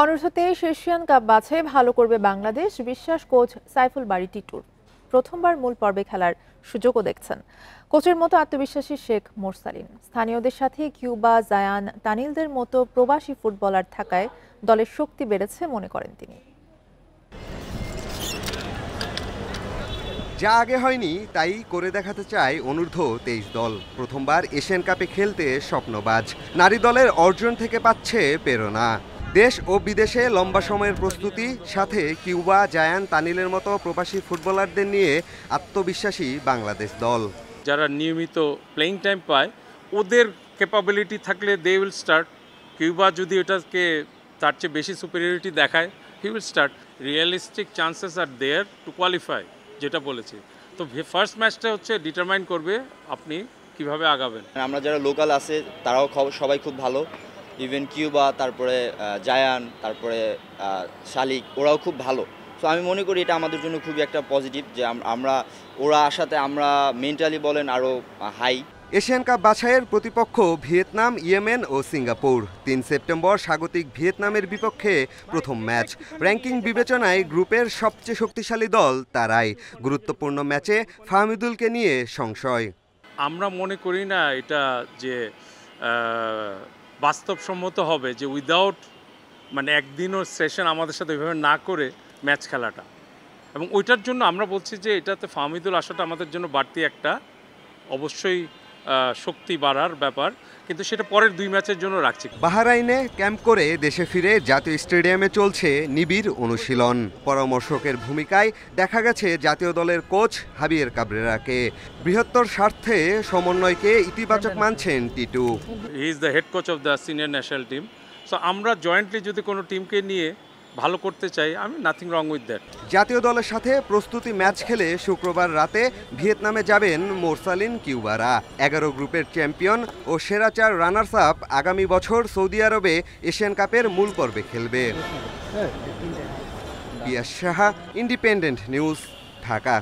অনূর্ধ্ব-23 Asian cup বাছাই ভালো করবে বাংলাদেশ, বিশ্বাস কোচ সাইফুল বারী টিটুর। প্রথমবার মূল পর্বে খেলার সুযোগও দেখছেন কোচের মতো আত্মবিশ্বাসী শেখ মোরসালিন। স্থানীয়দের সাথে কিউবা, জায়ান, তানিলদের মতো প্রবাসী ফুটবলার থাকায় দলের শক্তি বেড়েছে মনে করেন তিনি। যা আগে হয়নি তাই করে দেখাতে চায় অনূর্ধ্ব-23 দল। প্রথমবার এশিয়ান কাপে খেলতে স্বপ্নবাজ নারী দলের অর্জন থেকে পাচ্ছে প্রেরণা। দেশ ও বিদেশে লম্বা সময়ের প্রস্তুতি, সাথে কিউবা, জায়ান, তানিলের মতো প্রবাসী ফুটবলারদের নিয়ে আত্মবিশ্বাসী বাংলাদেশ দল। যারা নিয়মিত প্লেইং টাইম পায়, ওদের ক্যাপাবিলিটি থাকলে দে উইল স্টার্ট। কিউবা যদি এটাকে তার চেয়ে বেশি সুপিরিয়রিটি দেখায়, he will start. Realistic chances are there to qualify, যেটা বলেছে। তো ফার্স্ট ম্যাচটা হচ্ছে ডিটারমাইন করবে আপনি কিভাবে আগাবেন। আমরা যারা লোকাল আছে তারাও সবাই খুব ভালো। ইভেন কিউবা, তারপরে জায়ান, তারপরে শালিক, ওরাও খুব ভালো। সো আমি মনে করি এটা আমাদের জন্য খুবই একটা পজিটিভ, যে আমরা ওরা আসাতে আমরা মেন্টালি বলেন আরও হাই। এশিয়ান কাপ বাছাইয়ের প্রতিপক্ষ ভিয়েতনাম, ইয়েমেন ও সিঙ্গাপুর। 3 সেপ্টেম্বর স্বাগতিক ভিয়েতনামের বিপক্ষে প্রথম ম্যাচ। র্যাঙ্কিং বিবেচনায় গ্রুপের সবচেয়ে শক্তিশালী দল তারাই। গুরুত্বপূর্ণ ম্যাচে ফাহমিদুলকে নিয়ে সংশয়। আমরা মনে করি না এটা যে বাস্তবসম্মত হবে যে উইদাউট একদিনও সেশন আমাদের সাথে ওইভাবে না করে ম্যাচ খেলাটা, এবং ওইটার জন্য আমরা বলছি যে এটাতে ফাহমিদুল আসাটা আমাদের জন্য বাড়তি একটা অবশ্যই শক্তি বাড়ার ব্যাপার, কিন্তু সেটা পরের 2 ম্যাচের জন্য রাখছি। বাহরাইনে ক্যাম্প করে দেশে ফিরে জাতীয় স্টেডিয়ামে চলছে নিবিড় অনুশীলন। পরামর্শকের ভূমিকায় দেখা গেছে জাতীয় দলের কোচ হাবিয়ের কাবরেরাকে। বৃহত্তর স্বার্থে সমন্বয়কে ইতিবাচক মানছেন Titu. He is the head coach of the senior national team. So আমরা জয়েন্টলি যদি কোনো টিমকে নিয়ে ভালো করতে চাই, আমি নাথিং রং উইথ দ্যাট। জাতীয় দলের সাথে প্রস্তুতি ম্যাচ খেলে শুক্রবার রাতে ভিয়েতনামে যাবেন মোরসালিন, কিউবারা। 11 গ্রুপের চ্যাম্পিয়ন ও সেরা 4 রানার্স আপ আগামী বছর সৌদি আরবে এশিয়ান কাপের মূল পর্বে খেলবে। পিয়াস সাহা, ইন্ডিপেন্ডেন্ট নিউজ, ঢাকা।